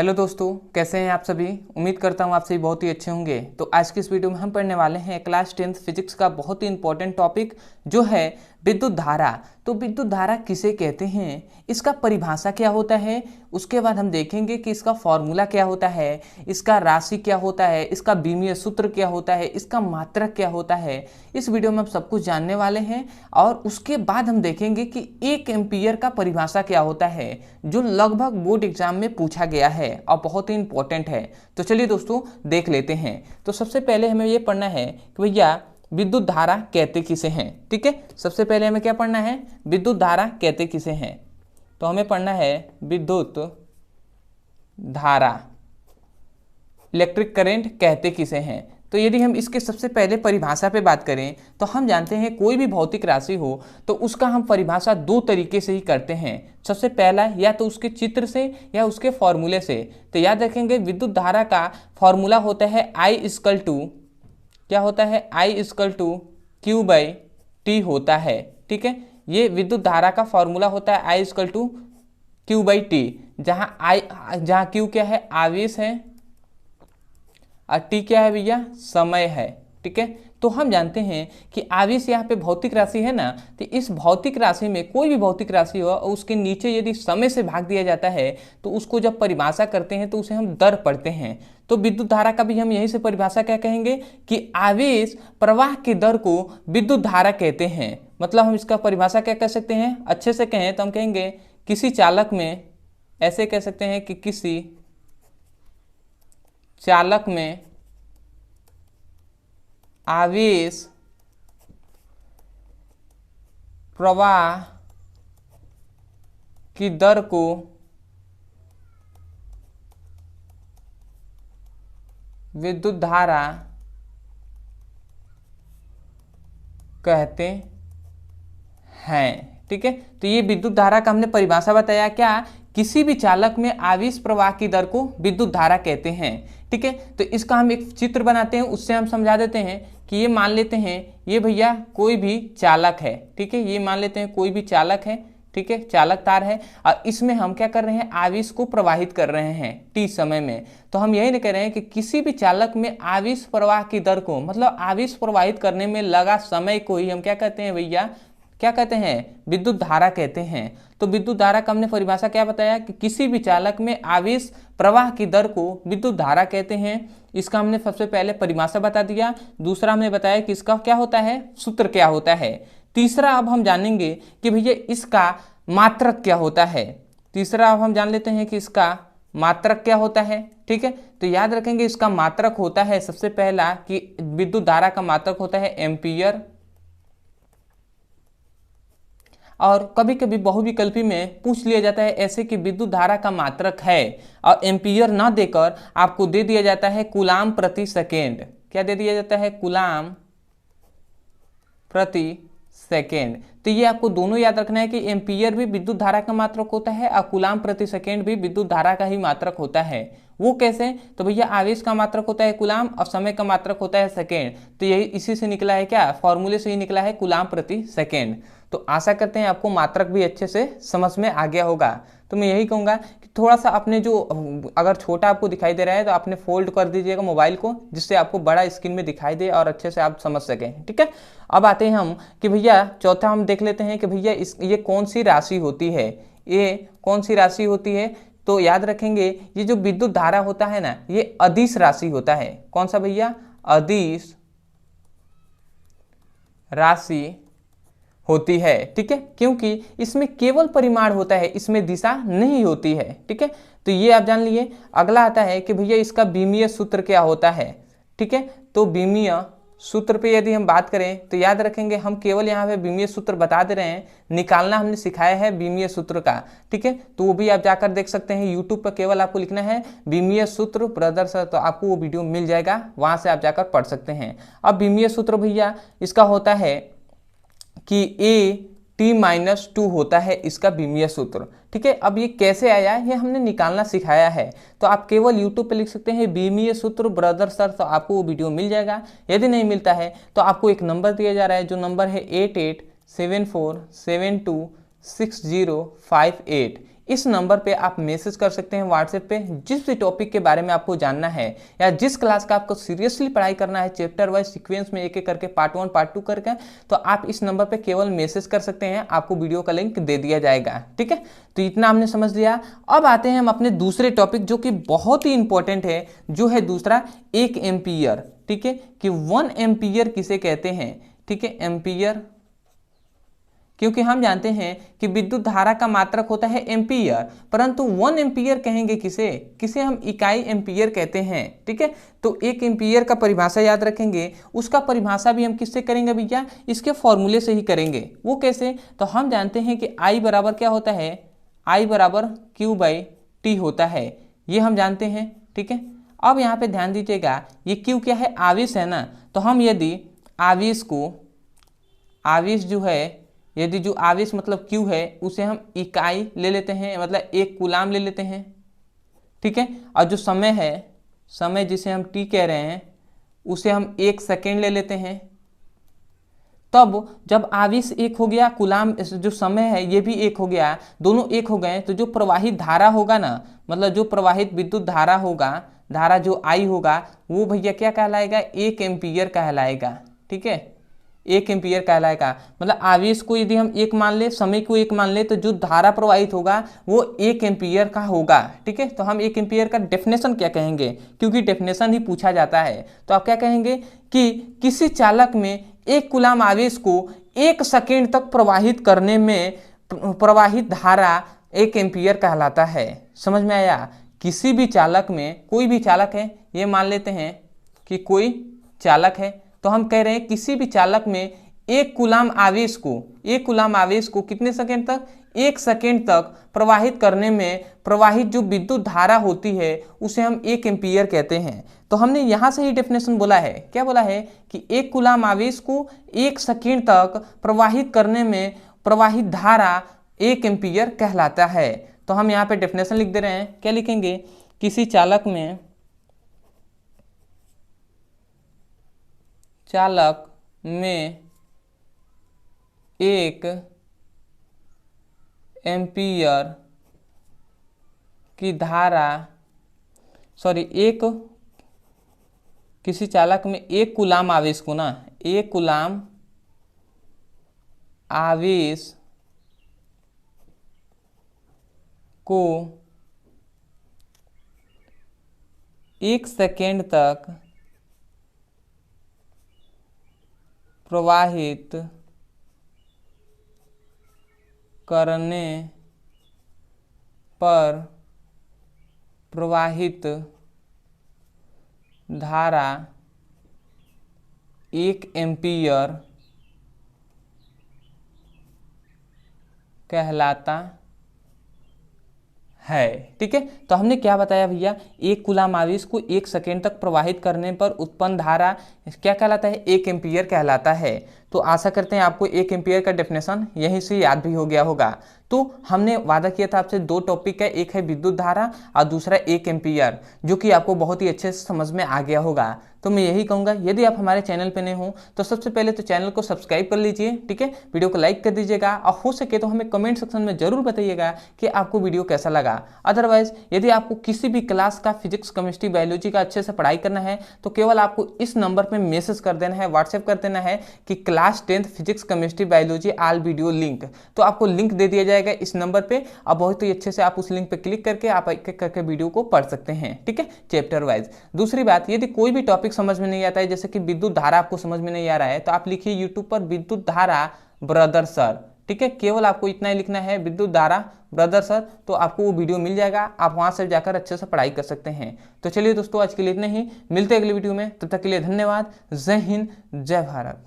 Hello दोस्तों, कैसे हैं आप सभी। उम्मीद करता हूं आप सभी बहुत ही अच्छे होंगे। तो आज की इस वीडियो में हम पढ़ने वाले हैं क्लास 10th फिजिक्स का बहुत ही इंपॉर्टेंट टॉपिक जो है विद्युत धारा। तो विद्युत धारा किसे कहते हैं, इसका परिभाषा क्या होता है, उसके बाद हम देखेंगे कि इसका फॉर्मूला क्या होता है, इसका राशि क्या होता है, इसका बीमीय सूत्र क्या होता है, इसका मात्रक क्या होता है। इस वीडियो में हम सब कुछ जानने वाले हैं और उसके बाद हम देखेंगे कि 1 एम्पीयर का परिभाषा क्या होता है, जो लगभग बोर्ड एग्जाम में पूछा गया है और बहुत ही इंपॉर्टेंट है। तो चलिए दोस्तों देख लेते हैं। तो सबसे पहले हमें यह पढ़ना है कि भैया विद्युत धारा कहते किसे हैं। ठीक है, सबसे पहले हमें क्या पढ़ना है, विद्युत धारा कहते किसे हैं। तो हमें पढ़ना है विद्युत धारा, इलेक्ट्रिक करंट कहते किसे हैं। तो यदि हम इसके सबसे पहले परिभाषा पे बात करें तो हम जानते हैं कोई भी भौतिक राशि हो तो उसका हम परिभाषा 2 तरीके से ही करते हैं। सबसे पहला या तो उसके चित्र से या उसके फॉर्मूले से। तो याद रखेंगे विद्युत धारा का फॉर्मूला होता है I इक्वल टू, क्या होता है, I equal to Q by t होता है। ठीक है, ये विद्युत धारा का फॉर्मूला होता है I equal to Q by T, जहाँ क्यू क्या है, आवेश है, और टी क्या है भैया, समय है। ठीक है, तो हम जानते हैं कि आवेश यहाँ पे भौतिक राशि है ना, तो इस भौतिक राशि में कोई भी भौतिक राशि हो और उसके नीचे यदि समय से भाग दिया जाता है तो उसको जब परिभाषा करते हैं तो उसे हम दर पढ़ते हैं। तो विद्युत धारा का भी हम यहीं से परिभाषा क्या कहेंगे कि आवेश प्रवाह की दर को विद्युत धारा कहते हैं। मतलब हम इसका परिभाषा क्या कह सकते हैं, अच्छे से कहें तो हम कहेंगे किसी चालक में, ऐसे कह सकते हैं कि किसी चालक में आवेश प्रवाह की दर को विद्युत धारा कहते हैं। ठीक है, तो ये विद्युत धारा का हमने परिभाषा बताया, क्या, किसी भी चालक में आवेश प्रवाह की दर को विद्युत धारा कहते हैं। ठीक है, तो इसका हम एक चित्र बनाते हैं, उससे हम समझा देते हैं कि ये मान लेते हैं ये भैया कोई भी चालक है। ठीक है, ये मान लेते हैं कोई भी चालक है। ठीक है, चालक तार है और इसमें हम क्या कर रहे हैं, आवेश को प्रवाहित कर रहे हैं टी समय में। तो हम यही नहीं कह रहे हैं कि किसी भी चालक में आवेश प्रवाह की दर को, मतलब आवेश प्रवाहित करने में लगा समय को ही हम क्या कहते हैं भैया, क्या कहते हैं, विद्युत धारा कहते हैं। तो विद्युत धारा का हमने परिभाषा क्या बताया कि किसी भी चालक में आवेश प्रवाह की दर को विद्युत धारा कहते हैं। इसका हमने सबसे पहले परिभाषा बता दिया। दूसरा हमने बताया कि इसका क्या होता है, सूत्र क्या होता है। तीसरा अब हम जानेंगे कि भैया इसका मात्रक क्या होता है। तीसरा अब हम जान लेते हैं कि इसका मात्रक क्या होता है। ठीक है, तो याद रखेंगे इसका मात्रक होता है सबसे पहला कि विद्युत धारा का मात्रक होता है एम्पीयर। और कभी कभी बहुविकल्पी में पूछ लिया जाता है ऐसे कि विद्युत धारा का मात्रक है और एम्पीयर ना देकर आपको दे दिया जाता है कूलाम प्रति सेकेंड। क्या दे दिया जाता है, कूलाम प्रति सेकेंड। तो ये आपको दोनों याद रखना है कि एम्पीयर भी विद्युत धारा का मात्रक होता है और कूलाम प्रति सेकेंड भी विद्युत धारा का ही मात्रक होता है। वो कैसे, तो भैया आवेश का मात्रक होता है कूलाम और समय का मात्रक होता है सेकेंड। तो यही इसी से निकला है, क्या, फॉर्मूले से ही निकला है कूलाम प्रति सेकेंड। तो आशा करते हैं आपको मात्रक भी अच्छे से समझ में आ गया होगा। तो मैं यही कहूँगा कि थोड़ा सा अपने जो, अगर छोटा आपको दिखाई दे रहा है तो आपने फोल्ड कर दीजिएगा मोबाइल को, जिससे आपको बड़ा स्क्रीन में दिखाई दे और अच्छे से आप समझ सकें। ठीक है, अब आते हैं हम कि भैया चौथा हम देख लेते हैं कि भैया ये कौन सी राशि होती है, ये कौन सी राशि होती है। तो याद रखेंगे ये जो विद्युत धारा होता है ना, ये अदिश राशि होता है। कौन सा भैया, अदिश राशि होती है। ठीक है, क्योंकि इसमें केवल परिमाण होता है, इसमें दिशा नहीं होती है। ठीक है, तो ये आप जान लिए। अगला आता है कि भैया इसका बीमीय सूत्र क्या होता है। ठीक है, तो बीमीय सूत्र पे यदि हम बात करें तो याद रखेंगे हम केवल यहाँ पे बीमीय सूत्र बता दे रहे हैं, निकालना हमने सिखाया है बीमीय सूत्र का। ठीक है, तो वो भी आप जाकर देख सकते हैं यूट्यूब पर, केवल आपको लिखना है बीमीय सूत्र ब्रदर्स, तो आपको वो वीडियो मिल जाएगा, वहां से आप जाकर पढ़ सकते हैं। अब बीमीय सूत्र भैया इसका होता है कि ए टी माइनस 2 होता है इसका बीमीय सूत्र। ठीक है, अब ये कैसे आया है, ये हमने निकालना सिखाया है। तो आप केवल YouTube पे लिख सकते हैं बीमीय सूत्र ब्रदर सर, तो आपको वो वीडियो मिल जाएगा। यदि नहीं मिलता है तो आपको एक नंबर दिया जा रहा है, जो नंबर है 8874726058। इस नंबर पे आप मैसेज कर सकते हैं व्हाट्सएप पे। जिस भी टॉपिक के बारे में आपको जानना है या जिस क्लास का आपको सीरियसली पढ़ाई करना है चैप्टर वाइज सीक्वेंस में एक एक करके पार्ट 1 पार्ट 2 करके, तो आप इस नंबर पे केवल मैसेज कर सकते हैं, आपको वीडियो का लिंक दे दिया जाएगा। ठीक है, तो इतना हमने समझ लिया। अब आते हैं हम अपने दूसरे टॉपिक जो कि बहुत ही इंपॉर्टेंट है, जो है दूसरा 1 एम्पीयर। ठीक है, कि 1 एम्पीयर किसे कहते हैं। ठीक है, एम्पीयर, क्योंकि हम जानते हैं कि विद्युत धारा का मात्रक होता है एम्पीयर, परंतु 1 एम्पीयर कहेंगे किसे, किसे हम इकाई एम्पीयर कहते हैं। ठीक है, तो 1 एम्पीयर का परिभाषा याद रखेंगे, उसका परिभाषा भी हम किससे करेंगे भैया, इसके फॉर्मूले से ही करेंगे। वो कैसे, तो हम जानते हैं कि I बराबर क्या होता है, I बराबर Q/T होता है, ये हम जानते हैं। ठीक है, अब यहाँ पे ध्यान दीजिएगा, ये Q क्या है, आवेश है ना, तो हम यदि आवेश को, आवेश जो है, यदि जो आवेश मतलब Q है उसे हम इकाई ले लेते हैं, मतलब 1 कूलाम ले लेते हैं। ठीक है, और जो समय है, समय जिसे हम T कह रहे हैं, उसे हम 1 सेकेंड ले लेते हैं। तब जब आवेश 1 हो गया, कूलाम जो समय है ये भी 1 हो गया, दोनों 1 हो गए, तो जो प्रवाहित धारा होगा ना, मतलब जो प्रवाहित विद्युत धारा होगा, धारा जो I होगा, वो भैया क्या कहलाएगा, 1 एम्पीयर कहलाएगा। ठीक है, 1 एम्पीयर कहलाएगा। मतलब आवेश को यदि हम 1 मान ले, समय को 1 मान ले, तो जो धारा प्रवाहित होगा वो 1 एम्पीयर का होगा। ठीक है, तो हम 1 एम्पीयर का डेफिनेशन क्या कहेंगे, क्योंकि डेफिनेशन ही पूछा जाता है, तो आप क्या कहेंगे कि किसी चालक में 1 कूलाम आवेश को 1 सेकेंड तक प्रवाहित करने में प्रवाहित धारा 1 एम्पीयर कहलाता है। समझ में आया, किसी भी चालक में, कोई भी चालक है, ये मान लेते हैं कि कोई चालक है, तो हम कह रहे हैं किसी भी चालक में 1 कूलाम आवेश को, 1 कूलाम आवेश को कितने सेकेंड तक, 1 सेकेंड तक प्रवाहित करने में प्रवाहित जो विद्युत धारा होती है उसे हम 1 एम्पीयर कहते हैं। तो हमने यहाँ से ही डेफिनेशन बोला है, क्या बोला है कि 1 कूलाम आवेश को 1 सेकेंड तक प्रवाहित करने में प्रवाहित धारा 1 एम्पीयर कहलाता है। तो हम यहाँ पे डेफिनेशन लिख दे रहे हैं, क्या लिखेंगे, किसी चालक में, चालक में 1 एम्पीयर की धारा, किसी चालक में 1 कूलाम आवेश को ना, 1 कूलाम आवेश को 1 सेकेंड तक प्रवाहित करने पर प्रवाहित धारा 1 एम्पीयर कहलाता है। ठीक है, तो हमने क्या बताया भैया, 1 कूलाम आवेश को 1 सेकेंड तक प्रवाहित करने पर उत्पन्न धारा क्या कहलाता है, 1 एम्पीयर कहलाता है। तो आशा करते हैं आपको 1 एम्पीयर का डेफिनेशन यहीं से याद भी हो गया होगा। तो हमने वादा किया था आपसे 2 टॉपिक है, एक है विद्युत धारा और दूसरा 1 एम्पीयर, जो कि आपको बहुत ही अच्छे से समझ में आ गया होगा। तो मैं यही कहूँगा, यदि आप हमारे चैनल पे नए हो तो सबसे पहले तो चैनल को सब्सक्राइब कर लीजिए। ठीक है, वीडियो को लाइक कर दीजिएगा और हो सके तो हमें कमेंट सेक्शन में जरूर बताइएगा कि आपको वीडियो कैसा लगा। अदरवाइज यदि आपको किसी भी क्लास का फिजिक्स, केमिस्ट्री, बायोलॉजी का अच्छे से पढ़ाई करना है तो केवल आपको इस नंबर पर मैसेज कर देना है, व्हाट्सएप कर देना है कि class 10th physics, chemistry, biology all video link. तो आपको लिंक दे दिया जाएगा इस नंबर पे और बहुत ही अच्छे से आप उस लिंक पे क्लिक करके आप एक एक करके वीडियो को पढ़ सकते हैं। ठीक है, चैप्टर वाइज। दूसरी बात, यदि कोई भी टॉपिक समझ में नहीं आता है, जैसे कि विद्युत धारा आपको समझ में नहीं आ रहा है, तो आप लिखिए यूट्यूब पर विद्युत धारा ब्रदर सर। ठीक है, केवल आपको इतना ही लिखना है, विद्युत धारा ब्रदर सर, तो आपको वो वीडियो मिल जाएगा, आप वहां से जाकर अच्छे से पढ़ाई कर सकते हैं। तो चलिए दोस्तों, आज के लिए इतना ही, मिलते हैं अगली वीडियो में, तब तक के लिए धन्यवाद। जय हिंद, जय भारत।